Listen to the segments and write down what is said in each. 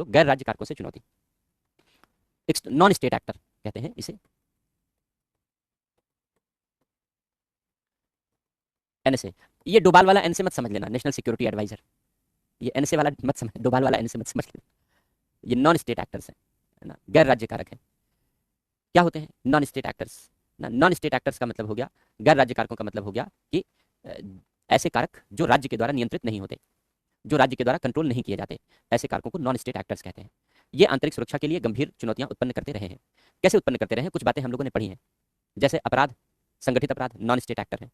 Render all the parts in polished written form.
तो गैर राज्य कारकों से चुनौती। एक नॉन स्टेट एक्टर कहते हैं इसे, एनएसए। ये डोभाल वाला एन से मत समझ लेना, नेशनल सिक्योरिटी एडवाइजर। ये एनएसए वाला मत समझ, डोभाल वाला एन से मत समझ लेना। ये नॉन स्टेट एक्टर्स हैं, है ना, गैर राज्य कारक है। क्या होते हैं नॉन स्टेट एक्टर्स ना? नॉन स्टेट एक्टर्स का मतलब हो गया, गैर राज्य कारकों का मतलब हो गया कि ऐसे कारक जो राज्य के द्वारा नियंत्रित नहीं होते, जो राज्य के द्वारा कंट्रोल नहीं किए जाते, ऐसे कारकों को नॉन स्टेट एक्टर्स कहते हैं। ये आंतरिक सुरक्षा के लिए गंभीर चुनौतियां उत्पन्न करते रहे हैं। कैसे उत्पन्न करते रहे हैं? कुछ बातें हम लोगों ने पढ़ी हैं, जैसे अपराध, संगठित अपराध नॉन स्टेट एक्टर है,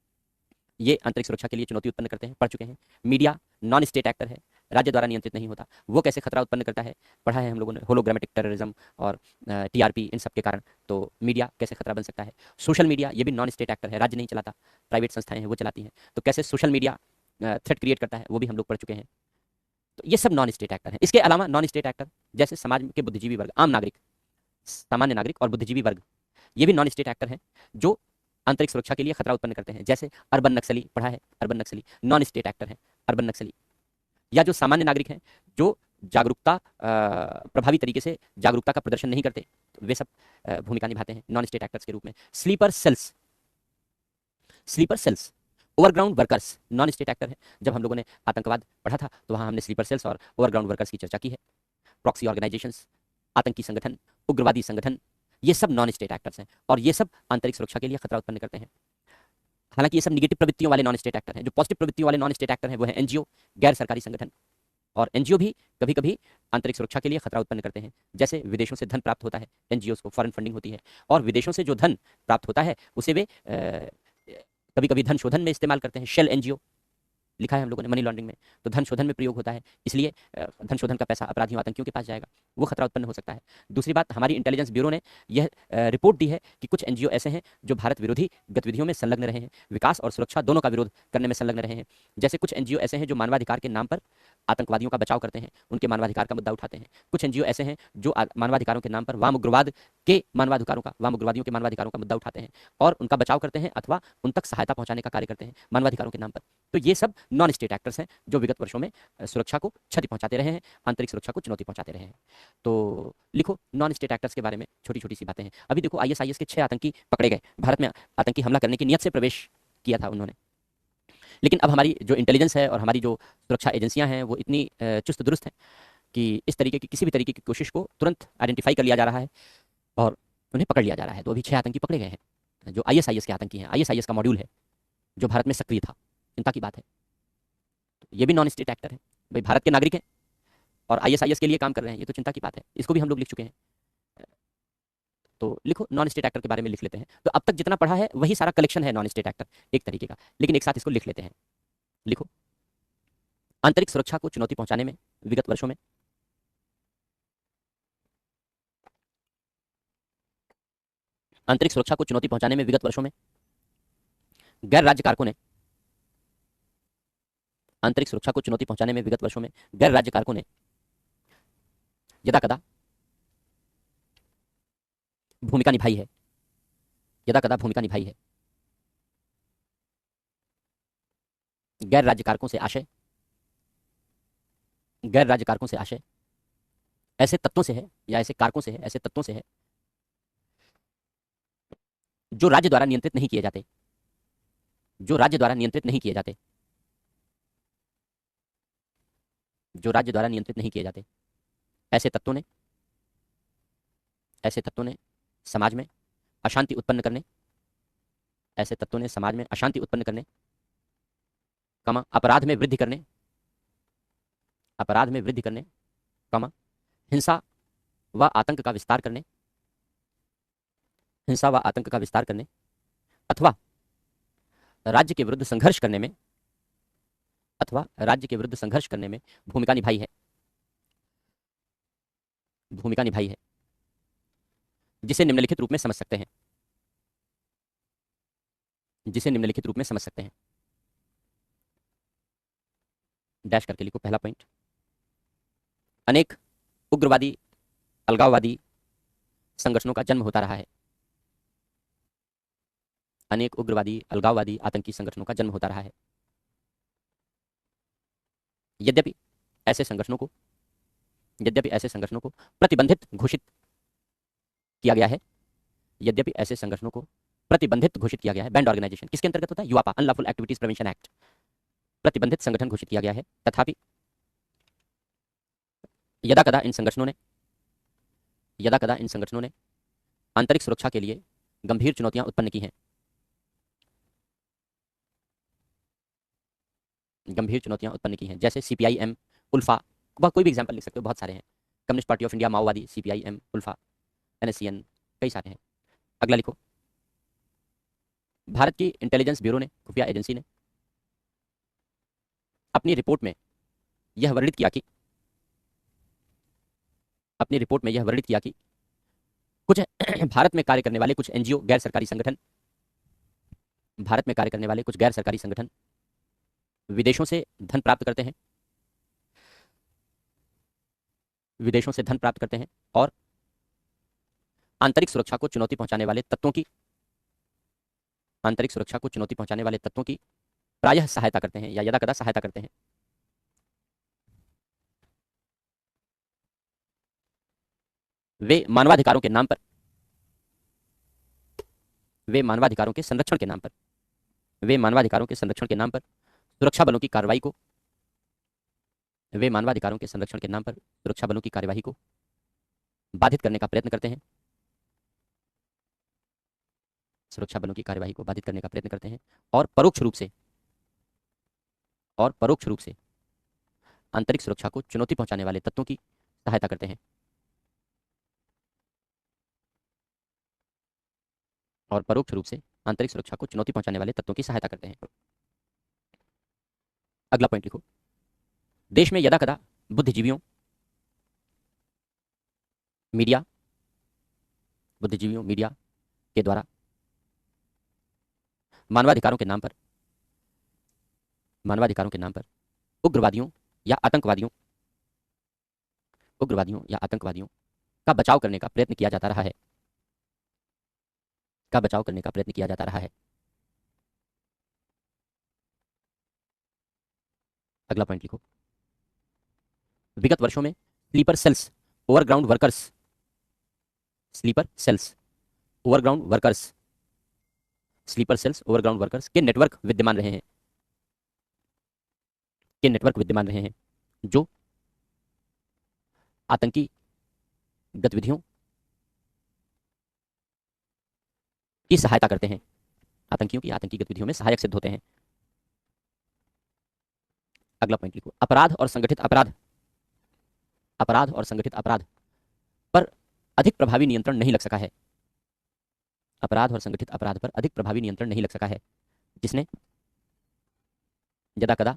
ये आंतरिक सुरक्षा के लिए चुनौती उत्पन्न करते हैं, पढ़ चुके हैं। मीडिया नॉन स्टेट एक्टर है, राज्य द्वारा नियंत्रित नहीं होता, वो कैसे खतरा उत्पन्न करता है, पढ़ा है हम लोगों ने, होलोग्रामेटिक टेररिज्म और टीआरपी, इन सब के कारण तो मीडिया कैसे खतरा बन सकता है। सोशल मीडिया, ये भी नॉन स्टेट एक्टर है, राज्य नहीं चलाता, प्राइवेट संस्थाएं हैं वो चलाती हैं, तो कैसे सोशल मीडिया थ्रेट क्रिएट करता है वो भी हम लोग पढ़ चुके हैं। तो ये सब नॉन स्टेट एक्टर हैं। इसके अलावा नॉन स्टेट एक्टर जैसे समाज के बुद्धिजीवी वर्ग, आम नागरिक, सामान्य नागरिक और बुद्धिजीवी वर्ग, ये भी नॉन स्टेट एक्टर हैं जो आंतरिक सुरक्षा के लिए खतरा उत्पन्न करते हैं। जैसे अर्बन नक्सली, पढ़ा है, अर्बन नक्सली नॉन स्टेट एक्टर है, अर्बन नक्सली। या जो सामान्य नागरिक हैं, जो जागरूकता प्रभावी तरीके से जागरूकता का प्रदर्शन नहीं करते, तो वे सब भूमिका निभाते हैं नॉन स्टेट एक्टर्स के रूप में। Sleeper cells, sleeper cells, overground workers non state actor है। जब हम लोगों ने आतंकवाद पढ़ा था तो वहां हमने स्लीपर सेल्स और ओवरग्राउंड वर्कर्स की चर्चा की है। प्रॉक्सी ऑर्गेनाइजेशंस, आतंकी संगठन, उग्रवादी संगठन, ये सब नॉन स्टेट एक्टर्स हैं और ये सब आंतरिक सुरक्षा के लिए खतरा उत्पन्न करते हैं। हालांकि ये सब निगेटिव प्रवृत्तियों वाले नॉन स्टेट एक्टर हैं। जो पॉजिटिव प्रवृत्तियों वाले नॉन स्टेट एक्टर हैं वो है एनजीओ, गैर सरकारी संगठन। और एनजीओ भी कभी कभी आंतरिक सुरक्षा के लिए खतरा उत्पन्न करते हैं। जैसे विदेशों से धन प्राप्त होता है, एनजीओ को फॉरेन फंडिंग होती है, और विदेशों से जो धन प्राप्त होता है उसे वे कभी कभी धन शोधन में इस्तेमाल करते हैं। शेल एनजीओ लिखा है हम लोगों ने, मनी लॉन्ड्रिंग में, तो धन शोधन में प्रयोग होता है, इसलिए धन शोधन का पैसा अपराधियों आतंकियों के पास जाएगा, वो खतरा उत्पन्न हो सकता है। दूसरी बात, हमारी इंटेलिजेंस ब्यूरो ने यह रिपोर्ट दी है कि कुछ एनजीओ ऐसे हैं जो भारत विरोधी गतिविधियों में संलग्न रहे हैं, विकास और सुरक्षा दोनों का विरोध करने में संलग्न रहे हैं। जैसे कुछ एनजीओ ऐसे हैं जो मानवाधिकार के नाम पर आतंकवादियों का बचाव करते हैं, उनके मानवाधिकार का मुद्दा उठाते हैं। कुछ एनजीओ ऐसे हैं जो मानवाधिकारों के नाम पर वाम उग्रवाद के मानवाधिकारों का, वाम उग्रवादियों के मानवाधिकारों का मुद्दा उठाते हैं और उनका बचाव करते हैं अथवा उन तक सहायता पहुंचाने का कार्य करते हैं मानवाधिकारों के नाम पर। तो ये सब नॉन स्टेट एक्टर्स हैं जो विगत वर्षों में सुरक्षा को क्षति पहुंचाते रहे हैं, आंतरिक सुरक्षा को चुनौती पहुंचाते रहे हैं। तो लिखो नॉन स्टेट एक्टर्स के बारे में छोटी छोटी सी बातें हैं। अभी देखो आईएसआईएस के 6 आतंकी पकड़े गए, भारत में आतंकी हमला करने की नियत से प्रवेश किया था उन्होंने। लेकिन अब हमारी जो इंटेलिजेंस है और हमारी जो सुरक्षा एजेंसियां हैं वो इतनी चुस्त दुरुस्त हैं कि इस तरीके की किसी भी तरीके की कोशिश को तुरंत आइडेंटिफाई कर लिया जा रहा है और उन्हें पकड़ लिया जा रहा है। तो अभी 6 आतंकी पकड़े गए हैं जो आईएसआईएस के आतंकी हैं। आईएसआईएस का मॉड्यूल है जो भारत में सक्रिय था, चिंता की बात है। तो ये भी नॉन स्टेट एक्टर है, भाई भारत के नागरिक हैं और आईएसआईएस के लिए काम कर रहे हैं, ये तो चिंता की बात है। इसको भी हम लोग लिख चुके हैं। तो लिखो नॉन स्टेट एक्टर के बारे में लिख लेते हैं। तो अब तक जितना पढ़ा है वही सारा कलेक्शन है नॉन स्टेट एक्टर एक तरीके का, लेकिन एक साथ इसको लिख लेते हैं। लिखो आंतरिक सुरक्षा को चुनौती पहुंचाने में विगत वर्षों में आंतरिक सुरक्षा को चुनौती पहुंचाने में विगत वर्षों में गैर राज्य कारकों ने आंतरिक सुरक्षा को चुनौती पहुंचाने में विगत वर्षों में गैर राज्य कारकों ने यदाकदा भूमिका निभाई है, यदाकदा भूमिका निभाई है। गैर राज्य कारकों से आशय, गैर राज्य कारकों से आशय ऐसे तत्वों से है या ऐसे कारकों से है, ऐसे तत्वों से है जो राज्य द्वारा नियंत्रित नहीं किए जाते, जो राज्य द्वारा नियंत्रित नहीं किए जाते, जो राज्य द्वारा नियंत्रित नहीं किए जाते। ऐसे तत्वों ने, ऐसे तत्वों ने समाज में अशांति उत्पन्न करने, ऐसे तत्वों ने समाज में अशांति उत्पन्न करने, कमा अपराध में वृद्धि करने, अपराध में वृद्धि करने, कमा हिंसा व आतंक का विस्तार करने, हिंसा व आतंक का विस्तार करने, अथवा राज्य के विरुद्ध संघर्ष करने में, अथवा राज्य के विरुद्ध संघर्ष करने में भूमिका निभाई है, भूमिका निभाई है, जिसे निम्नलिखित रूप में समझ सकते हैं, जिसे निम्नलिखित रूप में समझ सकते हैं। डैश करके लिखो पहला पॉइंट, अनेक उग्रवादी अलगाववादी संगठनों का जन्म होता रहा है, अनेक उग्रवादी अलगाववादी आतंकी संगठनों का जन्म होता रहा है। यद्यपि ऐसे संगठनों को यद्यपि ऐसे संगठनों को प्रतिबंधित घोषित किया गया है, यद्यपि ऐसे संगठनों को प्रतिबंधित घोषित किया गया है, बैंड ऑर्गेनाइजेशन किसके अंतर्गत होता है? यूआपा, अनलॉफुल एक्टिविटीज प्रिवेंशन एक्ट, प्रतिबंधित संगठन घोषित किया गया है। तथापि यदा कदा इन संगठनों ने आंतरिक सुरक्षा के लिए गंभीर चुनौतियां उत्पन्न की हैं, जैसे सीपीआईएम, उल्फा, वह कोई भी एग्जाम्पल लिख सकते हो, बहुत सारे हैं। कम्युनिस्ट पार्टी ऑफ इंडिया, माओवादी, सीपीआईएम, उल्फा, एनएससीएन, कई सारे हैं। अगला लिखो, भारत की इंटेलिजेंस ब्यूरो ने, खुफिया एजेंसी ने अपनी रिपोर्ट में यह वर्णित किया कि कुछ भारत में कार्य करने वाले कुछ एनजीओ, गैर सरकारी संगठन, विदेशों से धन प्राप्त करते हैं, और आंतरिक सुरक्षा को चुनौती पहुंचाने वाले तत्वों की प्रायः सहायता करते हैं या यदा कदा सहायता करते हैं। वे मानवाधिकारों के संरक्षण के नाम पर सुरक्षा बलों की कार्रवाई को बाधित करने का प्रयत्न करते हैं, और परोक्ष रूप से आंतरिक सुरक्षा को चुनौती पहुंचाने वाले तत्वों की सहायता करते हैं, अगला पॉइंट लिखो, देश में यदा कदा बुद्धिजीवियों, मीडिया के द्वारा मानवाधिकारों के नाम पर उग्रवादियों या आतंकवादियों का बचाव करने का प्रयत्न किया जाता रहा है। अगला पॉइंट लिखो, विगत वर्षों में स्लीपर सेल्स ओवरग्राउंड वर्कर्स के नेटवर्क विद्यमान रहे हैं, जो आतंकी गतिविधियों की सहायता करते हैं, आतंकी गतिविधियों में सहायक सिद्ध होते हैं। अगला पॉइंट लिखो, अपराध और संगठित अपराध पर अधिक प्रभावी नियंत्रण नहीं लग सका है, जिसने यदा कदा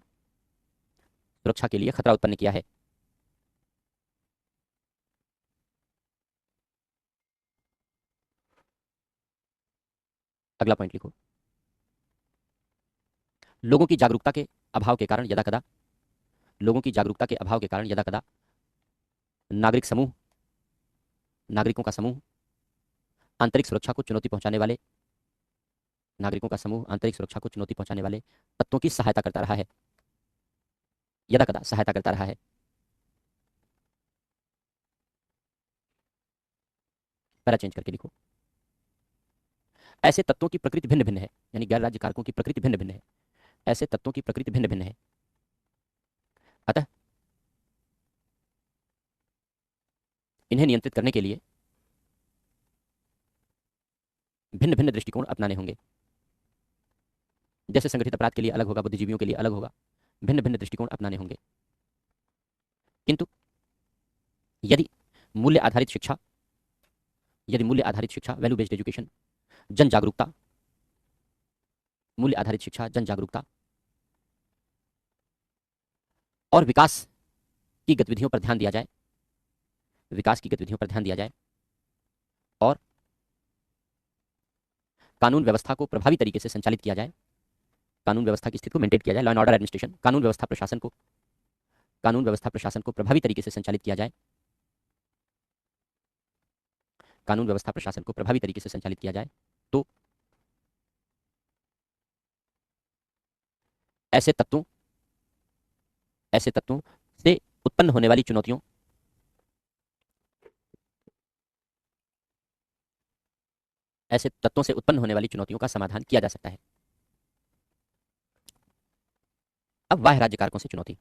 सुरक्षा के लिए खतरा उत्पन्न किया है। अगला पॉइंट लिखो, लोगों की जागरूकता के अभाव के कारण यदा कदा नागरिकों का समूह आंतरिक सुरक्षा को चुनौती पहुंचाने वाले तत्वों की सहायता करता रहा है, पैरा चेंज करके लिखो, ऐसे तत्वों की प्रकृति भिन्न भिन्न है, यानी गैर राज्य कारकों की प्रकृति भिन्न भिन्न है। अतः इन्हें नियंत्रित करने के लिए भिन्न भिन्न दृष्टिकोण अपनाने होंगे। जैसे संगठित अपराध के लिए अलग होगा, बुद्धिजीवियों के लिए अलग होगा, भिन्न भिन्न दृष्टिकोण अपनाने होंगे। किंतु यदि मूल्य आधारित शिक्षा, वैल्यू बेस्ड एजुकेशन, जन जागरूकता और विकास की गतिविधियों पर ध्यान दिया जाए, और कानून व्यवस्था को प्रभावी तरीके से संचालित किया जाए, कानून व्यवस्था की स्थिति को मेंटेन किया जाए, लॉ एंड ऑर्डर एडमिनिस्ट्रेशन, कानून व्यवस्था प्रशासन को प्रभावी तरीके से संचालित किया जाए, तो ऐसे तत्वों से उत्पन्न होने वाली चुनौतियों ऐसे तत्वों से उत्पन्न होने वाली चुनौतियों का समाधान किया जा सकता है। अब बाह्य राज्य कारकों से चुनौती।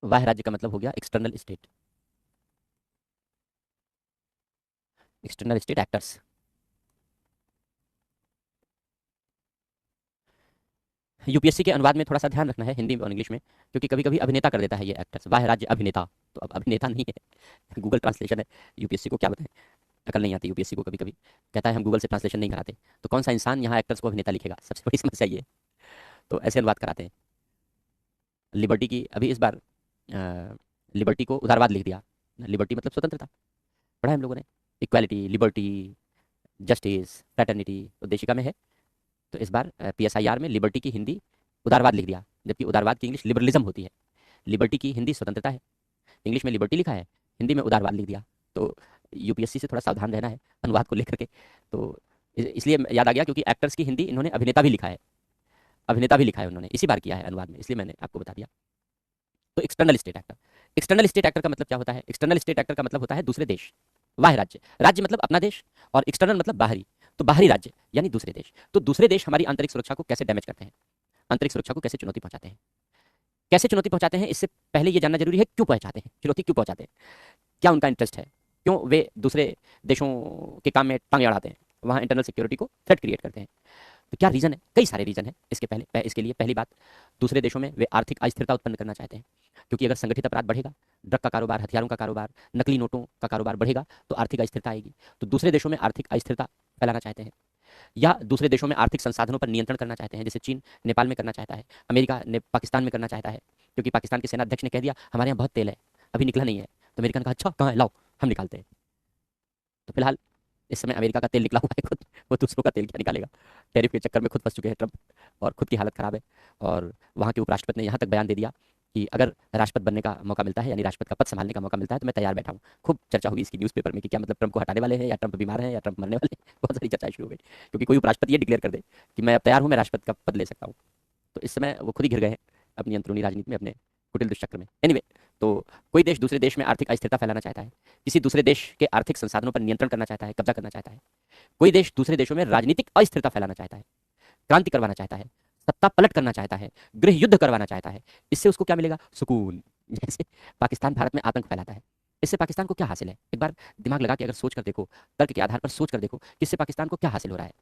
बाह्य राज्य का मतलब हो गया external state, external state actors. UPSC के अनुवाद में थोड़ा सा ध्यान रखना है हिंदी और इंग्लिश में, क्योंकि कभी कभी अभिनेता कर देता है ये एक्टर्स, बाह्य राज्य अभिनेता, तो अब अभिनेता नहीं है गूगल ट्रांसलेशन है। यूपीएससी को क्या बताएं, अकल नहीं आती यूपीएससी को, कभी कभी कहता है हम गूगल से ट्रांसलेशन नहीं कराते, तो कौन सा इंसान यहाँ एक्टर्स को अभिनेता लिखेगा, सबसे बड़ी समस्या ये है। तो ऐसे अनुवाद कराते हैं। लिबर्टी की अभी इस बार लिबर्टी को उदारवाद लिख दिया। लिबर्टी मतलब स्वतंत्रता, पढ़ा है हम लोगों ने, इक्वालिटी, लिबर्टी, जस्टिस, फ्रेटर्निटी, तो देशिका में है। तो इस बार पीएसआईआर में लिबर्टी की हिंदी उदारवाद लिख दिया, जबकि उदारवाद की इंग्लिश लिबरलिज्म होती है। लिबर्टी की हिंदी स्वतंत्रता है, इंग्लिश में लिबर्टी लिखा है, हिंदी में उदारवाद लिख दिया। तो यूपीएससी से थोड़ा सावधान रहना है अनुवाद को लेकर के। तो इसलिए याद आ गया, क्योंकि एक्टर्स की हिंदी इन्होंने अभिनेता भी लिखा है, अभिनेता भी लिखा है उन्होंने, इसी बार किया है अनुवाद में, इसलिए मैंने आपको बता दिया। तो external state actor, external state actor का मतलब क्या होता है, एक्सटर्नल स्टेट एक्टर का मतलब होता है दूसरे देश। बाह्य राज्य, राज्य मतलब अपना देश, और एक्सटर्नल मतलब बाहरी, तो बाहरी राज्य यानी दूसरे देश। तो दूसरे देश हमारी आंतरिक सुरक्षा को कैसे डैमेज करते हैं, आंतरिक सुरक्षा को कैसे चुनौती पहुंचाते हैं। कैसे चुनौती पहुंचाते हैं, इससे पहले ये जानना जरूरी है क्यों पहुंचाते हैं, चुनौती क्यों पहुंचाते हैं, क्या उनका इंटरेस्ट है, क्यों वे दूसरे देशों के काम में टांगे अड़ाते हैं, वहां इंटरनल सिक्योरिटी को थ्रेट क्रिएट करते हैं। तो क्या रीजन है, कई सारे रीजन है इसके पहले, इसके लिए पहली बात, दूसरे देशों में वे आर्थिक अस्थिरता उत्पन्न करना चाहते हैं, क्योंकि अगर संगठित अपराध बढ़ेगा, ड्रग का कारोबार, हथियारों का कारोबार, नकली नोटों का कारोबार बढ़ेगा, तो आर्थिक अस्थिरता आएगी। तो दूसरे देशों में आर्थिक अस्थिरता फैलाना चाहते हैं, या दूसरे देशों में आर्थिक संसाधनों पर नियंत्रण करना चाहते हैं, जैसे चीन नेपाल में करना चाहता है, अमेरिका ने पाकिस्तान में करना चाहता है, क्योंकि पाकिस्तान के सेनाध्यक्ष ने कह दिया हमारे यहाँ बहुत तेल है, अभी निकला नहीं है, तो अमेरिका ने कहा अच्छा कहाँ है, लाओ हम निकालते हैं। तो फिलहाल इस समय अमेरिका का तेल निकला हुआ है खुद, वो दूसरों का तेल क्या निकालेगा, टैरिफ के चक्कर में खुद फंस चुके हैं ट्रंप, और खुद की हालत खराब है। और वहाँ के उपराष्ट्रपति ने यहाँ तक बयान दे दिया कि अगर राष्ट्रपति बनने का मौका मिलता है, यानी राष्ट्रपति का पद संभालने का मौका मिलता है, तो मैं तैयार बैठा हूँ। खूब चर्चा हुई इसकी न्यूज़पेपर में कि क्या मतलब ट्रंप को हटाने वाले हैं, या ट्रंप बीमार हैं, या ट्रंप मरने वाले हैं, बहुत सारी चर्चाएं शुरू हो गई, क्योंकि कोई उपराष्ट्रपति ये डिक्लेयर कर दे कि मैं अब तैयार हूँ, मैं राष्ट्रपति का पद ले सकता हूँ। तो इस समय वो खुद ही घिर गए हैं अपनी अंदरूनी राजनीति में, अपने कुटिल दुष्चक्र में। एनीवे, तो कोई देश दूसरे देश में आर्थिक अस्थिरता फैलाना चाहता है, किसी दूसरे देश के आर्थिक संसाधनों पर नियंत्रण करना चाहता है, कब्जा करना चाहता है। कोई देश दूसरे देशों में राजनीतिक अस्थिरता फैलाना चाहता है, क्रांति करवाना चाहता है, सत्ता पलट करना चाहता है, गृह युद्ध करवाना चाहता है। इससे उसको क्या मिलेगा, सुकून। जैसे पाकिस्तान भारत में आतंक फैलाता है, इससे पाकिस्तान को क्या हासिल है, एक बार दिमाग लगा के अगर सोच कर देखो, तर्क के आधार पर सोच कर देखो कि इससे पाकिस्तान को क्या हासिल हो रहा है।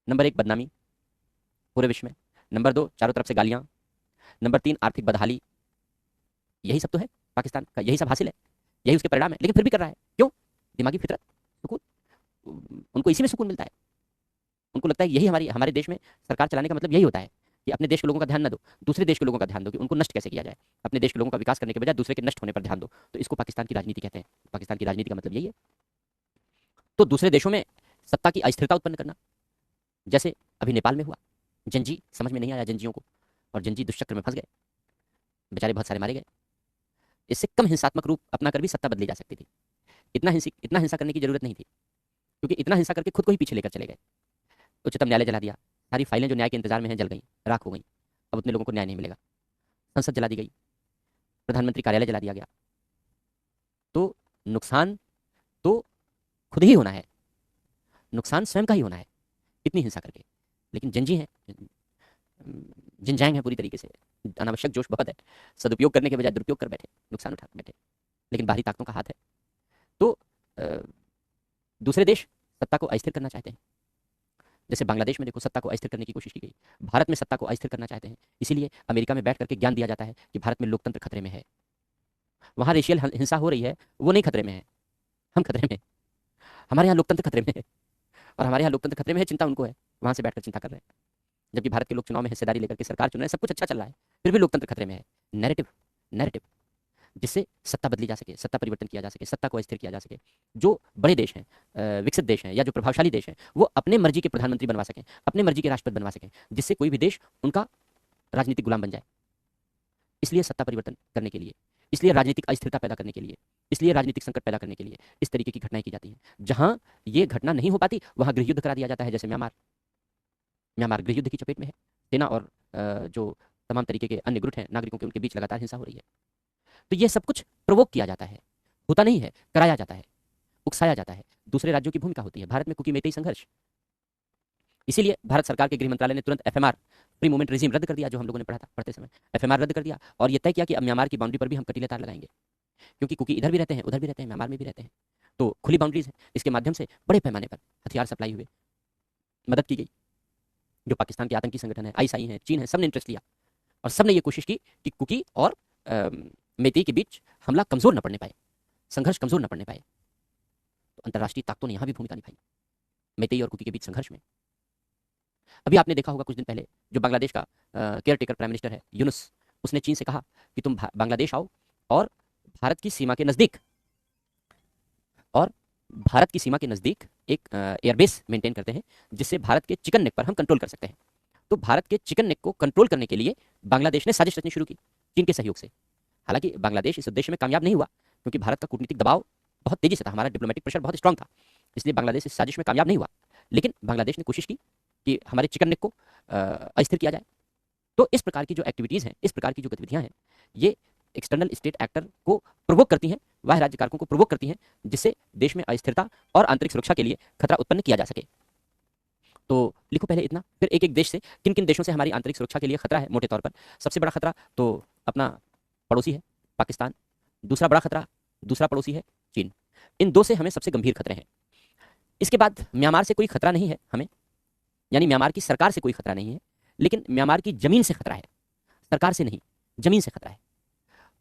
नंबर 1 बदनामी पूरे विश्व में, नंबर 2 चारों तरफ से गालियां, नंबर 3 आर्थिक बदहाली। यही सब तो है पाकिस्तान का, यही सब हासिल है, यही उसके परिणाम है, लेकिन फिर भी कर रहा है, क्यों, दिमागी फितरत, सुकून, उनको इसी में सुकून मिलता है। उनको लगता है यही हमारी, हमारे देश में सरकार चलाने का मतलब यही होता है कि अपने देश के लोगों का ध्यान न दो, दूसरे देश के लोगों का ध्यान दो, कि उनको नष्ट कैसे किया जाए, अपने देश के लोगों का विकास करने के बजाय दूसरे के नष्ट होने पर ध्यान दो। तो इसको पाकिस्तान की राजनीति कहते हैं। पाकिस्तान की राजनीति का मतलब यही है। तो दूसरे देशों में सत्ता की अस्थिरता उत्पन्न करना, जैसे अभी नेपाल में हुआ, जंजी समझ में नहीं आया जंजियों को, और जंजी दुष्चक्र में फंस गए, बेचारे बहुत सारे मारे गए। इससे कम हिंसात्मक रूप अपना कर भी सत्ता बदली जा सकती थी, इतना हिंसा करने की जरूरत नहीं थी, क्योंकि इतना हिंसा करके खुद को ही पीछे लेकर चले गए। उच्चतम न्यायालय जला दिया, सारी फाइलें जो न्याय के इंतजार में हैं जल गई, राख हो गई, अब उतने लोगों को न्याय नहीं मिलेगा। संसद जला दी गई, प्रधानमंत्री कार्यालय जला दिया गया। तो नुकसान तो खुद ही होना है, नुकसान स्वयं का ही होना है इतनी हिंसा करके। लेकिन जंजी हैं, जिनजैंग है पूरी तरीके से, अनावश्यक जोश बहुत है, सदुपयोग करने के बजाय दुरुपयोग कर बैठे, नुकसान उठा बैठे, लेकिन बाहरी ताकतों का हाथ है। तो अ, दूसरे देश सत्ता को अस्थिर करना चाहते हैं, जैसे बांग्लादेश में देखो सत्ता को अस्थिर करने की कोशिश की गई, भारत में सत्ता को अस्थिर करना चाहते हैं, इसीलिए अमेरिका में बैठ करके ज्ञान दिया जाता है कि भारत में लोकतंत्र खतरे में है, वहां रेशियल हिंसा हो रही है, वो नहीं खतरे में है, हम खतरे में हैं। हमारे यहाँ लोकतंत्र खतरे में है, और हमारे यहाँ लोकतंत्र खतरे में है, चिंता उनको है, वहां से बैठकर चिंता कर रहे हैं। जबकि भारत के लोग चुनाव में हिस्सेदारी लेकर के सरकार चुन रहे हैं, सब कुछ अच्छा चल रहा है, फिर भी लोकतंत्र खतरे में है। नैरेटिव, नैरेटिव जिससे सत्ता बदली जा सके, सत्ता परिवर्तन किया जा सके, सत्ता को अस्थिर किया जा सके। जो बड़े देश हैं, विकसित देश हैं, या जो प्रभावशाली देश हैं, वो अपने मर्जी के प्रधानमंत्री बनवा सकें, अपने मर्जी के राष्ट्रपति बनवा सकें, जिससे कोई भी देश उनका राजनीतिक गुलाम बन जाए। इसलिए सत्ता परिवर्तन करने के लिए, इसलिए राजनीतिक अस्थिरता पैदा करने के लिए, इसलिए राजनीतिक संकट पैदा करने के लिए इस तरीके की घटनाएं की जाती हैं। जहां ये घटना नहीं हो पाती, वहां गृह युद्ध करा दिया जाता है, जैसे म्यांमार। म्यांमार गृह युद्ध की चपेट में है। सेना और जो तमाम तरीके के अन्य गुट हैं नागरिकों के, उनके बीच लगातार हिंसा हो रही है। तो ये सब कुछ प्रोवोक किया जाता है, होता नहीं है, कराया जाता है, उकसाया जाता है। दूसरे राज्यों की भूमिका होती है। भारत में कुकी मेइतेई संघर्ष, इसीलिए भारत सरकार के गृह मंत्रालय ने तुरंत एफएमआर, फ्री मूवमेंट रिजीम, रद्द कर दिया, जो हम लोगों ने पढ़ा था पढ़ते समय। एफएमआर रद्द कर दिया और ये तय किया कि अब म्यांमार की बाउंड्री पर भी हम कटीले तार लगाएंगे, क्योंकि कुकी इधर भी रहते हैं, उधर भी रहते हैं, म्यांमार में भी रहते हैं। तो खुली बाउंड्रीज है, इसके माध्यम से बड़े पैमाने पर हथियार सप्लाई हुए, मदद की गई। जो पाकिस्तान के आतंकी संगठन है, आईएसआई है, चीन है, सबने इंटरेस्ट लिया और सबने ये कोशिश की कि कुकी और मेइतेई के बीच हमला कमजोर न पड़ने पाए, संघर्ष कमजोर न पड़ने पाए। तो अंतर्राष्ट्रीय ताकतों ने यहां भी भूमिका निभाई मेइतेई और कुकी के बीच संघर्ष में। अभी आपने देखा होगा कुछ दिन पहले, जो बांग्लादेश का केयर टेकर प्राइम मिनिस्टर है यूनुस, उसने चीन से कहा कि तुम बांग्लादेश आओ और भारत की सीमा के नजदीक और भारत की सीमा के नजदीक एक एयरबेस मेंटेन करते हैं, जिससे भारत के चिकन नेक पर हम कंट्रोल कर सकते हैं। तो भारत के चिकन नेक को कंट्रोल करने के लिए बांग्लादेश ने साजिश रचनी शुरू की चीन के सहयोग से। हालांकि बांग्लादेश इस उद्देश्य में कामयाब नहीं हुआ, क्योंकि भारत का कूटनीतिक दबाव बहुत तेजी से था, हमारा डिप्लोमेटिक प्रेशर बहुत स्ट्रांग था, इसलिए बांग्लादेश इस साजिश में कामयाब नहीं हुआ। लेकिन बांग्लादेश ने कोशिश की कि हमारे चिकन नेक को अस्थिर किया जाए। तो इस प्रकार की जो एक्टिविटीज़ हैं, इस प्रकार की जो गतिविधियां हैं, ये एक्सटर्नल स्टेट एक्टर को प्रोवोक करती हैं, वह राज्य कारकों को प्रोवोक करती हैं, जिससे देश में अस्थिरता और आंतरिक सुरक्षा के लिए खतरा उत्पन्न किया जा सके। तो लिखो पहले इतना, फिर एक एक देश से, किन किन देशों से हमारी आंतरिक सुरक्षा के लिए खतरा है। मोटे तौर पर सबसे बड़ा खतरा तो अपना पड़ोसी है पाकिस्तान, दूसरा बड़ा खतरा दूसरा पड़ोसी है चीन। इन दो से हमें सबसे गंभीर खतरे हैं। इसके बाद म्यांमार से कोई खतरा नहीं है हमें, यानी म्यांमार की सरकार से कोई खतरा नहीं है, लेकिन म्यांमार की जमीन से खतरा है। सरकार से नहीं, जमीन से खतरा है।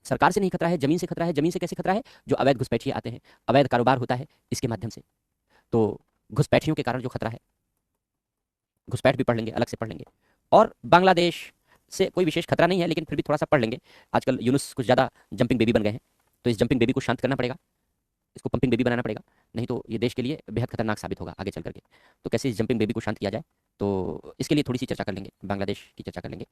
सरकार से नहीं खतरा है, जमीन से खतरा है। जमीन से कैसे खतरा है? जो अवैध घुसपैठिए आते हैं, अवैध कारोबार होता है इसके माध्यम से। तो घुसपैठियों के कारण जो खतरा है, घुसपैठ भी पढ़ लेंगे, अलग से पढ़ लेंगे। और बांग्लादेश से कोई विशेष खतरा नहीं है, लेकिन फिर भी थोड़ा सा पढ़ लेंगे। आजकल यूनुस कुछ ज़्यादा जंपिंग बेबी बन गए हैं, तो इस जंपिंग बेबी को शांत करना पड़ेगा, इसको पंपिंग बेबी बनाना पड़ेगा, नहीं तो ये देश के लिए बेहद खतरनाक साबित होगा आगे चल करके। तो कैसे इस जंपिंग बेबी को शांत किया जाए, तो इसके लिए थोड़ी सी चर्चा कर लेंगे, बांग्लादेश की चर्चा कर लेंगे।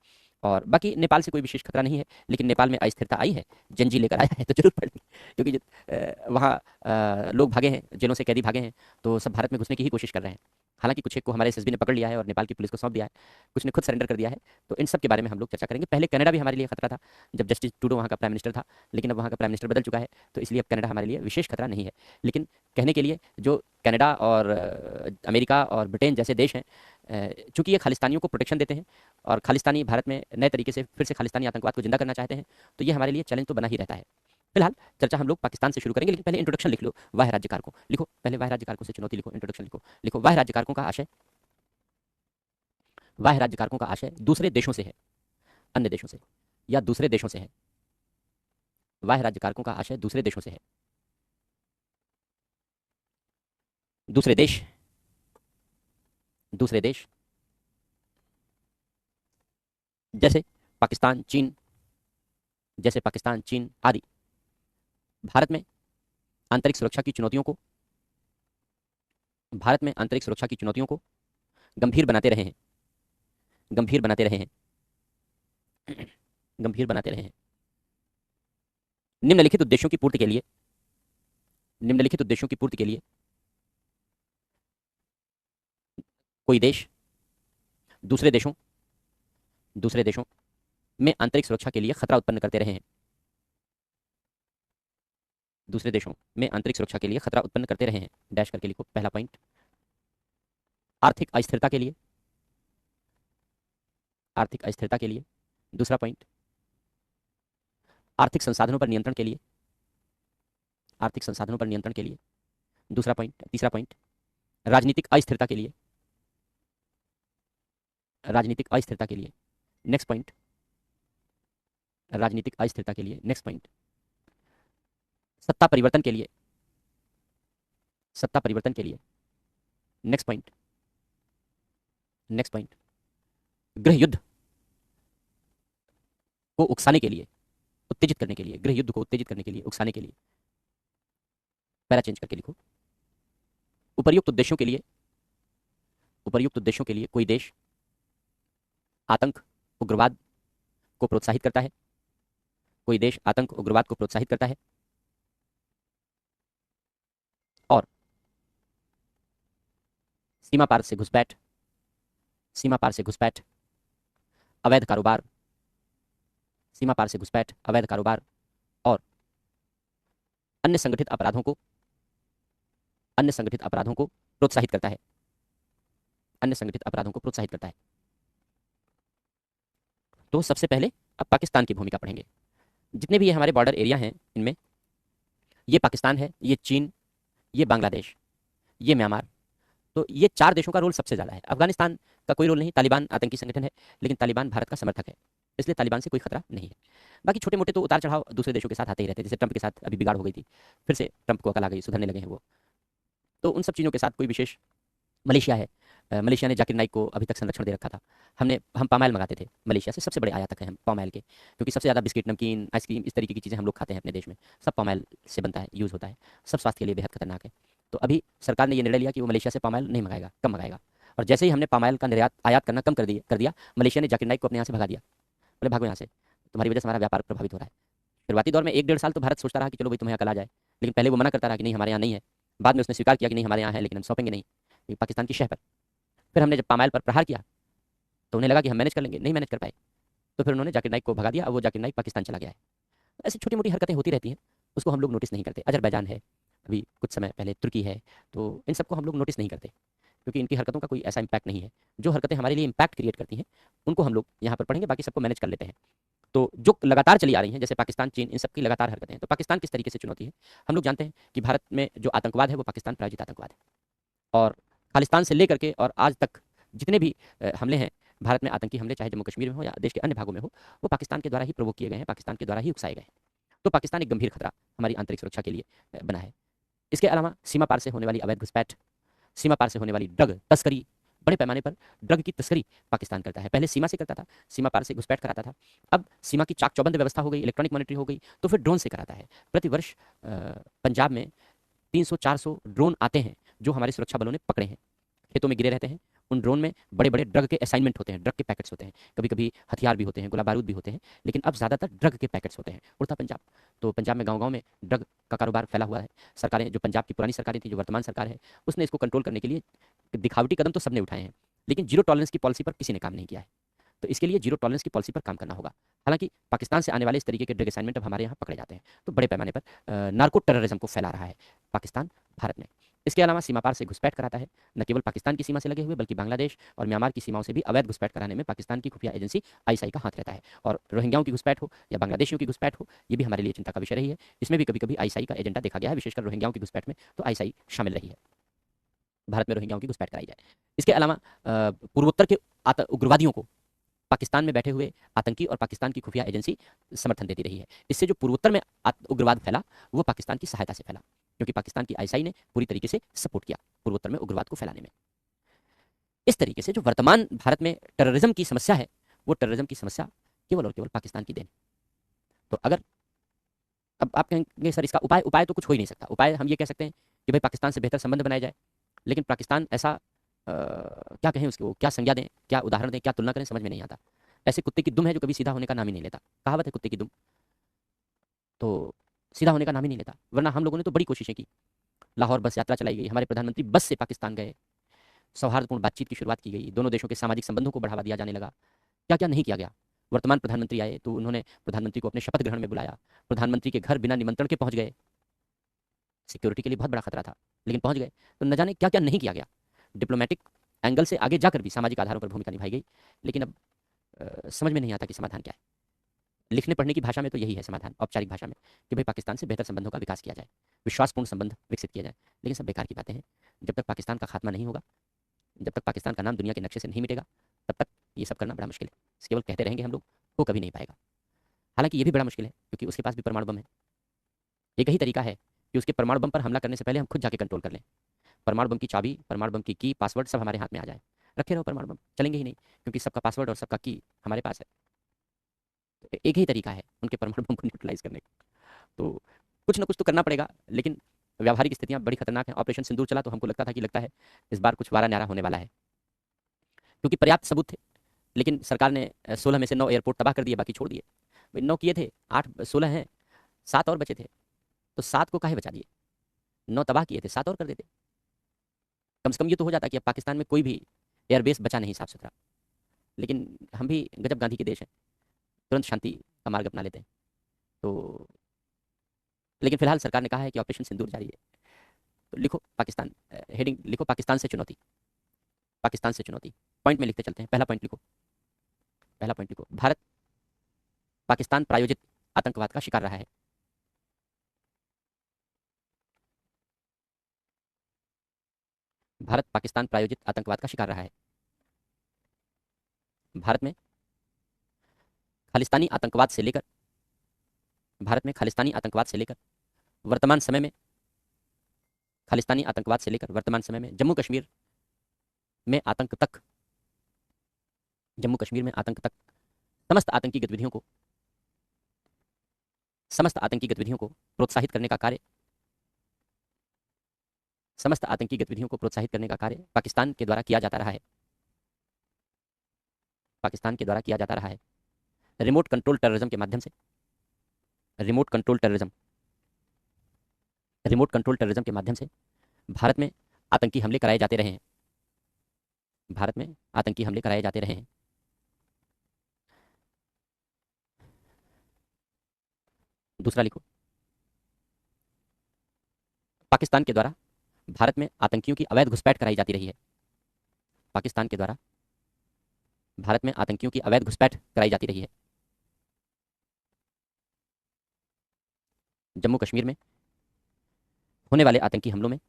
और बाकी नेपाल से कोई विशेष खतरा नहीं है, लेकिन नेपाल में अस्थिरता आई है, जंजी लेकर आया है, तो जरूर पढ़ेंगे। क्योंकि वहाँ लोग भागे हैं, जेलों से कैदी भागे हैं, तो सब भारत में घुसने की ही कोशिश कर रहे हैं। हालांकि कुछ एक को हमारे एसएसबी ने पकड़ लिया है और नेपाल की पुलिस को सौंप दिया है, कुछ ने खुद सरेंडर कर दिया है। तो इन सब के बारे में हम लोग चर्चा करेंगे। पहले कनाडा भी हमारे लिए खतरा था, जब जस्टिस ट्रूडो वहाँ का प्राइम मिनिस्टर था, लेकिन अब वहाँ का प्राइम मिनिस्टर बदल चुका है, तो इसलिए अब कनाडा हमारे लिए विशेष खतरा नहीं है। लेकिन कहने के लिए, जो कनाडा और अमेरिका और ब्रिटेन जैसे देश हैं, चूंकि ये खालिस्तानियों को प्रोटेक्शन देते हैं और खालिस्तानी भारत में नए तरीके से फिर से खालिस्तानी आतंकवाद को जिंदा करना चाहते हैं, तो ये हमारे लिए चैलेंज तो बना ही रहता है। फिलहाल चर्चा हम लोग पाकिस्तान से शुरू करेंगे, लेकिन पहले इंट्रोडक्शन लिख लो। वाह राज्य कारकों लिखो, पहले वाह राज्य कारकों से चुनौती लिखो, इंट्रोडक्शन लिखो। लिखो, वाह राज्य कारकों का आशय, वाह राज्य कारकों का आशय दूसरे देशों से है, अन्य देशों से या दूसरे देशों से है। वाह राज्य कारकों का आशय दूसरे देशों से है। दूसरे देश, दूसरे देश जैसे पाकिस्तान, चीन, जैसे पाकिस्तान, चीन आदि भारत में आंतरिक सुरक्षा की चुनौतियों को, भारत में आंतरिक सुरक्षा की चुनौतियों को गंभीर बनाते रहे हैं, गंभीर बनाते रहे हैं, गंभीर बनाते रहे हैं। निम्नलिखित उद्देश्यों की पूर्ति के लिए, निम्नलिखित उद्देश्यों की पूर्ति के लिए कोई देश दूसरे देशों, दूसरे देशों में आंतरिक सुरक्षा के लिए खतरा उत्पन्न करते रहे हैं, दूसरे देशों में आंतरिक सुरक्षा के लिए खतरा उत्पन्न करते रहे हैं। डैश करके लिखो पहला पॉइंट। आर्थिक अस्थिरता के लिए, आर्थिक अस्थिरता के लिए। दूसरा पॉइंट, आर्थिक संसाधनों पर नियंत्रण के लिए, आर्थिक संसाधनों पर नियंत्रण के लिए। दूसरा पॉइंट, तीसरा पॉइंट, राजनीतिक अस्थिरता के लिए, राजनीतिक अस्थिरता के लिए। नेक्स्ट पॉइंट, राजनीतिक अस्थिरता के लिए। नेक्स्ट पॉइंट, सत्ता परिवर्तन के लिए, सत्ता परिवर्तन के लिए। नेक्स्ट पॉइंट, नेक्स्ट पॉइंट, गृह युद्ध को उकसाने के लिए, उत्तेजित करने के लिए, गृह युद्ध को उत्तेजित करने के लिए, उकसाने के लिए। पैरा चेंज करके लिखो। उपर्युक्त उद्देश्यों के लिए, उपर्युक्त उद्देश्यों के लिए कोई देश आतंक, उग्रवाद को प्रोत्साहित करता है, कोई देश आतंक, उग्रवाद को प्रोत्साहित करता है और सीमा पार से घुसपैठ, सीमा पार से घुसपैठ, अवैध कारोबार, सीमा पार से घुसपैठ, अवैध कारोबार और अन्य संगठित अपराधों को, अन्य संगठित अपराधों को प्रोत्साहित करता है, अन्य संगठित अपराधों को प्रोत्साहित करता है। तो सबसे पहले अब पाकिस्तान की भूमिका पढ़ेंगे। जितने भी ये हमारे बॉर्डर एरिया हैं, इनमें ये पाकिस्तान है, ये चीन, ये बांग्लादेश, ये म्यांमार, तो ये 4 देशों का रोल सबसे ज़्यादा है। अफगानिस्तान का कोई रोल नहीं, तालिबान आतंकी संगठन है, लेकिन तालिबान भारत का समर्थक है, इसलिए तालिबान से कोई खतरा नहीं है। बाकी छोटे मोटे तो उतार चढ़ाव दूसरे देशों के साथ आते ही रहते हैं, जैसे ट्रंप के साथ अभी बिगाड़ हो गई थी, फिर से ट्रंप को अकल आ गई, सुधरने लगे हैं वो, तो उन सब चीज़ों के साथ कोई विशेष। मलेशिया है, मलेशिया ने जाकिर नाइक को अभी तक संरक्षण दे रखा था। हम पाम ऑयल मंगाते थे मलेशिया से, सबसे बड़े आयातक हैं हम पाम ऑयल के, क्योंकि सबसे ज़्यादा बिस्किट, नमकीन, आइसक्रीम, इस तरीके की चीज़ें हम लोग खाते हैं अपने देश में, सब पाम ऑयल से बनता है, यूज़ होता है, सब स्वास्थ्य के लिए बेहद खतरनाक है। तो अभी सरकार ने ये निर्णय लिया कि वो मलेशिया से पाम ऑयल नहीं मंगाएगा, कम मंगाएगा। और जैसे ही हमने पाम ऑयल का निर्यात आयात करना कम कर दिया, मलेशिया ने जाकिर नाइक को अपने यहाँ से भगा दिया, बोले भागो यहाँ से, तुम्हारी वजह से हमारा व्यापार प्रभावित हो रहा है। शुरुआती दौर में 1-1.5 साल तो भारत सोचता रहा कि चलो भाई तुम्हें अकल आ जाए, लेकिन पहले वो मना करता रहा कि नहीं हमारे यहाँ नहीं है। बाद में उसने स्वीकार किया कि नहीं हमारे यहाँ है, लेकिन हम सौंपेंगे नहीं, ये पाकिस्तान की शह पर। फिर हमने जब पाम ऑयल पर प्रहार किया तो उन्हें लगा कि हम मैनेज कर लेंगे, नहीं मैनेज कर पाए, तो फिर उन्होंने जाकिर नाइक को भगा दिया, अब वो जाकिर नाइक पाकिस्तान चला गया है। ऐसी छोटी मोटी हरकतें होती रहती हैं, उसको हम लोग नोटिस नहीं करते। अजरबैजान है, अभी कुछ समय पहले तुर्की है, तो इन सबको हम लोग नोटिस नहीं करते, क्योंकि इनकी हरकतों का कोई ऐसा इम्पैक्ट नहीं है। जो हरकतें हमारे लिए इम्पैक्ट क्रिएट करती हैं उनको हम लोग यहाँ पर पढ़ेंगे, बाकी सबको मैनेज कर लेते हैं। तो जो लगातार चली आ रही हैं, जैसे पाकिस्तान, चीन, इन सबकी लगातार हरकतें हैं, तो पाकिस्तान किस तरीके से चुनौती है। हम लोग जानते हैं कि भारत में जो आतंकवाद है वो पाकिस्तान प्रायोजित आतंकवाद है, और खालिस्तान से लेकर के और आज तक जितने भी हमले हैं भारत में, आतंकी हमले, चाहे जम्मू कश्मीर में हो या देश के अन्य भागों में हो, वो पाकिस्तान के द्वारा ही प्रोवोक किए गए हैं, पाकिस्तान के द्वारा ही उकसाए गए हैं। तो पाकिस्तान एक गंभीर खतरा हमारी आंतरिक सुरक्षा के लिए बना है। इसके अलावा सीमा पार से होने वाली अवैध घुसपैठ, सीमा पार से होने वाली ड्रग तस्करी, बड़े पैमाने पर ड्रग की तस्करी पाकिस्तान करता है। पहले सीमा से करता था, सीमा पार से घुसपैठ कराता था, अब सीमा की चाक चौबंद व्यवस्था हो गई, इलेक्ट्रॉनिक मॉनिटरिंग हो गई, तो फिर ड्रोन से कराता है। प्रतिवर्ष पंजाब में 300-400 ड्रोन आते हैं जो हमारे सुरक्षा बलों ने पकड़े हैं, खेतों में गिरे रहते हैं। उन ड्रोन में बड़े बड़े ड्रग के असाइनमेंट होते हैं, ड्रग के पैकेट्स होते हैं, कभी कभी हथियार भी होते हैं, गोला बारूद भी होते हैं, लेकिन अब ज़्यादातर ड्रग के पैकेट्स होते हैं। उड़ता पंजाब, तो पंजाब में गांव गांव में ड्रग का कारोबार फैला हुआ है। सरकारें, जो पंजाब की पुरानी सरकारें थी, जो वर्तमान सरकार है, उसने इसको कंट्रोल करने के लिए दिखावटी कदम तो सबने उठाए हैं, लेकिन जीरो टॉलरेंस की पॉलिसी पर किसी ने काम नहीं किया है। तो इसके लिए जीरो टॉलरेंस की पॉलिसी पर काम करना होगा। हालांकि पाकिस्तान से आने वाले इस तरीके के ड्रग असाइनमेंट अब हमारे यहाँ पकड़े जाते हैं, तो बड़े पैमाने पर नार्को टेररिज्म को फैला रहा है पाकिस्तान भारत में। इसके अलावा सीमा पार से घुसपैठ कराता है, न केवल पाकिस्तान की सीमा से लगे हुए बल्कि बांग्लादेश और म्यांमार की सीमाओं से भी अवैध घुसपैठ कराने में पाकिस्तान की खुफिया एजेंसी आईएसआई का हाथ रहता है। और रोहिंग्याओं की घुसपैठ हो या बांग्लादेशियों की घुसपैठ हो, ये भी हमारे लिए चिंता का विषय रही है। इसमें भी कभी कभी आईएसआई का एजेंडा देखा गया है, विशेषकर रोहिंग्याओं की घुसपैठ में तो आईएसआई शामिल रही है, भारत में रोहिंग्याओं की घुसपैठ कराई जाए। इसके अलावा पूर्वोत्तर के उग्रवादियों को पाकिस्तान में बैठे हुए आतंकी और पाकिस्तान की खुफिया एजेंसी समर्थन देती रही है। इससे जो पूर्वोत्तर में उग्रवाद फैला वो पाकिस्तान की सहायता से फैला, क्योंकि पाकिस्तान की आईएसआई ने पूरी तरीके से सपोर्ट किया पूर्वोत्तर में उग्रवाद को फैलाने में। इस तरीके से जो वर्तमान भारत में टेररिज्म की समस्या है, वो टेररिज्म की समस्या केवल और केवल पाकिस्तान की देन। तो अगर अब आप कहेंगे सर इसका उपाय तो कुछ हो ही नहीं सकता। उपाय हम ये कह सकते हैं कि भाई पाकिस्तान से बेहतर संबंध बनाए जाए, लेकिन पाकिस्तान ऐसा क्या कहें उसको, क्या संज्ञा दें, क्या उदाहरण दें, क्या तुलना करें, समझ में नहीं आता। ऐसे कुत्ते की दुम है जो कभी सीधा होने का नाम ही नहीं लेता। कहावत है कुत्ते की दुम, तो सीधा होने का नाम ही नहीं लेता। वरना हम लोगों ने तो बड़ी कोशिशें की, लाहौर बस यात्रा चलाई गई, हमारे प्रधानमंत्री बस से पाकिस्तान गए, सौहार्दपूर्ण बातचीत की शुरुआत की गई, दोनों देशों के सामाजिक संबंधों को बढ़ावा दिया जाने लगा। क्या क्या नहीं किया गया। वर्तमान प्रधानमंत्री आए तो उन्होंने प्रधानमंत्री को अपने शपथ ग्रहण में बुलाया, प्रधानमंत्री के घर बिना निमंत्रण के पहुंच गए, सिक्योरिटी के लिए बहुत बड़ा खतरा था, लेकिन पहुंच गए। तो न जाने क्या क्या नहीं किया गया। डिप्लोमेटिक एंगल से आगे जाकर भी सामाजिक आधारों पर भूमिका निभाई गई, लेकिन अब समझ में नहीं आता कि समाधान क्या है। लिखने पढ़ने की भाषा में तो यही है समाधान, औपचारिक भाषा में, कि भाई पाकिस्तान से बेहतर संबंधों का विकास किया जाए, विश्वासपूर्ण संबंध विकसित किया जाए। लेकिन सब बेकार की बातें हैं। जब तक पाकिस्तान का खात्मा नहीं होगा, जब तक पाकिस्तान का नाम दुनिया के नक्शे से नहीं मिटेगा, तब तक ये सब करना बड़ा मुश्किल है। केवल कहते रहेंगे हम लोग, वो कभी नहीं पाएगा। हालांकि ये भी बड़ा मुश्किल है, क्योंकि उसके पास भी परमाणु बम है। एक ही तरीका है कि उसके परमाणु बम पर हमला करने से पहले हम खुद जाके कंट्रोल कर लें। परमाणु बम की चाबी, परमाणु बम की पासवर्ड सब हमारे हाथ में आ जाए, रखे रहो परमाणु बम, चलेंगे ही नहीं, क्योंकि सबका पासवर्ड और सबका की हमारे पास है। तो एक ही तरीका है उनके परमाणु बम को न्यूट्रलाइज करने का। तो कुछ ना कुछ तो करना पड़ेगा, लेकिन व्यावहारिक स्थितियां बड़ी खतरनाक हैं। ऑपरेशन सिंदूर चला तो हमको लगता है इस बार कुछ वारा न्यारा होने वाला है, क्योंकि पर्याप्त सबूत थे। लेकिन सरकार ने 16 में से 9 एयरपोर्ट तबाह कर दिए, बाकी छोड़ दिए। 9 किए थे, 16 हैं, 7 और बचे थे, तो 7 को काहे बचा दिए। 9 तबाह किए थे, 7 और कर देते। कम से कम ये तो हो जाता कि अब पाकिस्तान में कोई भी एयरबेस बचा नहीं साफ सुथरा, लेकिन हम भी गजब गांधी के देश हैं, तुरंत शांति का मार्ग अपना लेते हैं। तो लेकिन फिलहाल सरकार ने कहा है कि ऑपरेशन सिंदूर जारी है। तो लिखो पाकिस्तान, हेडिंग लिखो पाकिस्तान से चुनौती, पाकिस्तान से चुनौती। पॉइंट में लिखते चलते हैं। पहला पॉइंट लिखो, पहला पॉइंट लिखो, भारत पाकिस्तान प्रायोजित आतंकवाद का शिकार रहा है। भारत पाकिस्तान प्रायोजित आतंकवाद का शिकार रहा है। भारत में खालिस्तानी आतंकवाद से लेकर, भारत में खालिस्तानी आतंकवाद से लेकर वर्तमान समय में, खालिस्तानी आतंकवाद से लेकर वर्तमान समय में जम्मू कश्मीर में आतंक तक, जम्मू कश्मीर में आतंक तक समस्त आतंकी गतिविधियों को, समस्त आतंकी गतिविधियों को प्रोत्साहित करने का कार्य, समस्त आतंकी गतिविधियों को प्रोत्साहित करने का कार्य पाकिस्तान के द्वारा किया जाता रहा है, पाकिस्तान के द्वारा किया जाता रहा है। रिमोट कंट्रोल टेररिज्म के माध्यम से, remote control terrorism, remote control terrorism के माध्यम से भारत में आतंकी हमले कराए जाते रहे हैं, भारत में आतंकी हमले कराए जाते रहे हैं। दूसरा लिखो, पाकिस्तान के द्वारा भारत में आतंकियों की अवैध घुसपैठ कराई जाती रही है, पाकिस्तान के द्वारा भारत में आतंकियों की अवैध घुसपैठ कराई जाती रही है। जम्मू कश्मीर में होने वाले आतंकी हमलों में,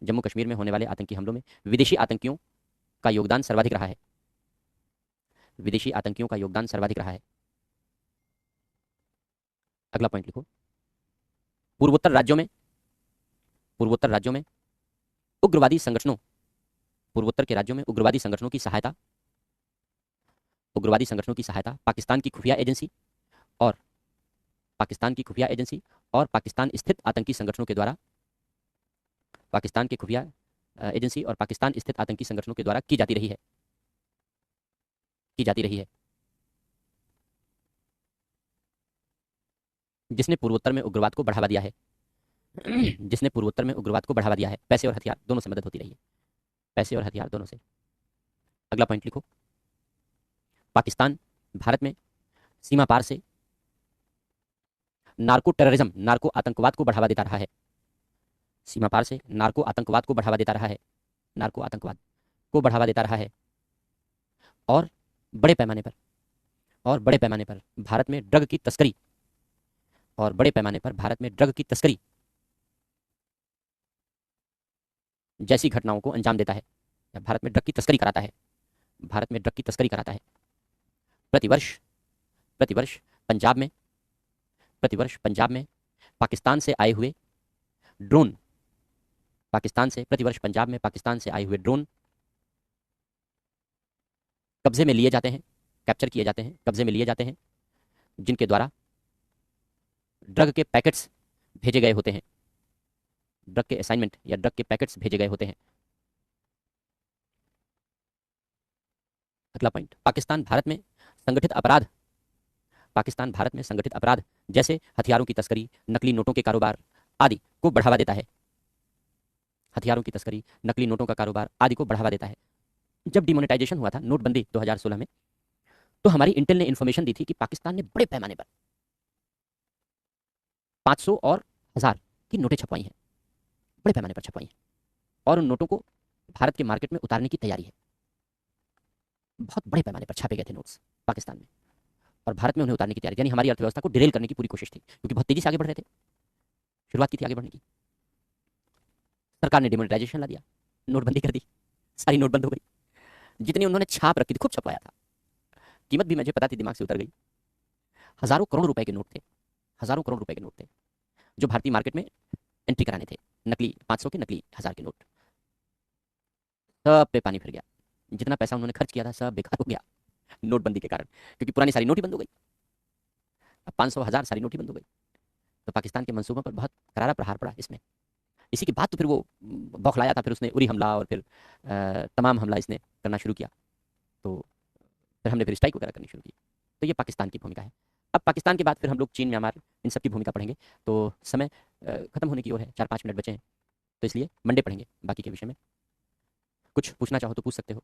जम्मू कश्मीर में होने वाले आतंकी हमलों में विदेशी आतंकियों का योगदान सर्वाधिक रहा है, विदेशी आतंकियों का योगदान सर्वाधिक रहा है। अगला पॉइंट लिखो, पूर्वोत्तर राज्यों में, पूर्वोत्तर राज्यों में उग्रवादी संगठनों, पूर्वोत्तर के राज्यों में उग्रवादी संगठनों की सहायता, उग्रवादी संगठनों की सहायता पाकिस्तान की खुफिया एजेंसी और पाकिस्तान की खुफिया एजेंसी और पाकिस्तान स्थित आतंकी संगठनों के द्वारा, पाकिस्तान के खुफिया एजेंसी और पाकिस्तान स्थित आतंकी संगठनों के द्वारा की जाती रही है, की जाती रही है। जिसने पूर्वोत्तर में उग्रवाद को बढ़ावा दिया है, जिसने पूर्वोत्तर में उग्रवाद को बढ़ावा दिया है, पैसे और हथियार दोनों से मदद होती रही है, पैसे और हथियार दोनों से। अगला पॉइंट लिखो, पाकिस्तान भारत में सीमा पार से नार्को टेररिज्म, नार्को आतंकवाद को बढ़ावा देता रहा है, सीमा पार से नार्को आतंकवाद को बढ़ावा देता रहा है, नार्को आतंकवाद को बढ़ावा देता रहा है। और बड़े पैमाने पर, और बड़े पैमाने पर भारत में ड्रग की तस्करी, और बड़े पैमाने पर भारत में ड्रग की तस्करी जैसी घटनाओं को अंजाम देता है, या भारत में ड्रग की तस्करी कराता है, भारत में ड्रग की तस्करी कराता है। प्रतिवर्ष, प्रतिवर्ष पंजाब में, प्रतिवर्ष पंजाब में पाकिस्तान से आए हुए ड्रोन, पाकिस्तान से, प्रतिवर्ष पंजाब में पाकिस्तान से आए हुए ड्रोन कब्जे में लिए जाते हैं, कैप्चर किए जाते हैं, कब्जे में लिए जाते हैं, जिनके द्वारा ड्रग के पैकेट्स भेजे गए होते हैं, ड्रग के असाइनमेंट या ड्रग के पैकेट्स भेजे गए होते हैं। अगला पॉइंट, पाकिस्तान भारत में संगठित अपराध, पाकिस्तान भारत में संगठित अपराध जैसे हथियारों की तस्करी, नकली नोटों के कारोबार आदि को बढ़ावा देता है, हथियारों की तस्करी, नकली नोटों का कारोबार आदि को बढ़ावा देता है। जब डिमोनेटाइजेशन हुआ था, नोटबंदी 2016 में, तो हमारी इंटेल ने इंफॉर्मेशन दी थी कि पाकिस्तान ने बड़े पैमाने पर 500 और 1000 की नोटें छपवाई हैं, बड़े पैमाने पर छपवाई हैं, और उन नोटों को भारत के मार्केट में उतारने की तैयारी है। बहुत बड़े पैमाने पर छापे गए थे नोट्स पाकिस्तान में, और भारत में उन्हें उतारने की तैयारी, यानी हमारी अर्थव्यवस्था को डिरेल करने की पूरी कोशिश थी, क्योंकि बहुत तेजी से आगे बढ़ रहे थे, शुरुआत की थी आगे बढ़ने की। सरकार ने डिमोनेटाइजेशन ला दिया, नोटबंदी कर दी, सारी नोट बंद हो गई। जितनी उन्होंने छाप रखी थी, खूब छपवाया था, कीमत भी मुझे पता थी, दिमाग से उतर गई। हजारों करोड़ रुपए के नोट थे, हजारों करोड़ रुपए के नोट थे जो भारतीय मार्केट में एंट्री कराने थे, नकली 500 के, नकली 1000 के नोट। सब पे पानी फिर गया, जितना पैसा उन्होंने खर्च किया था सब बेकार हो गया नोटबंदी के कारण, क्योंकि पुरानी सारी नोट ही बंद हो गई, अब 500 1000 सारी नोट ही बंद हो गई। तो पाकिस्तान के मंसूबों पर बहुत करारा प्रहार पड़ा इसमें। इसी के बाद तो फिर वो बौखलाया था, फिर उसने उरी हमला और फिर तमाम हमला इसने करना शुरू किया, तो फिर हमने फिर स्ट्राइक वगैरह करनी शुरू की। तो ये पाकिस्तान की भूमिका है। अब पाकिस्तान के बाद फिर हम लोग चीन, म्यांमार, इन सब की भूमिका पढ़ेंगे। तो समय खत्म होने की ओर है, 4-5 मिनट बचे हैं, तो इसलिए मंडे पढ़ेंगे बाकी के विषय में। कुछ पूछना चाहो तो पूछ सकते हो।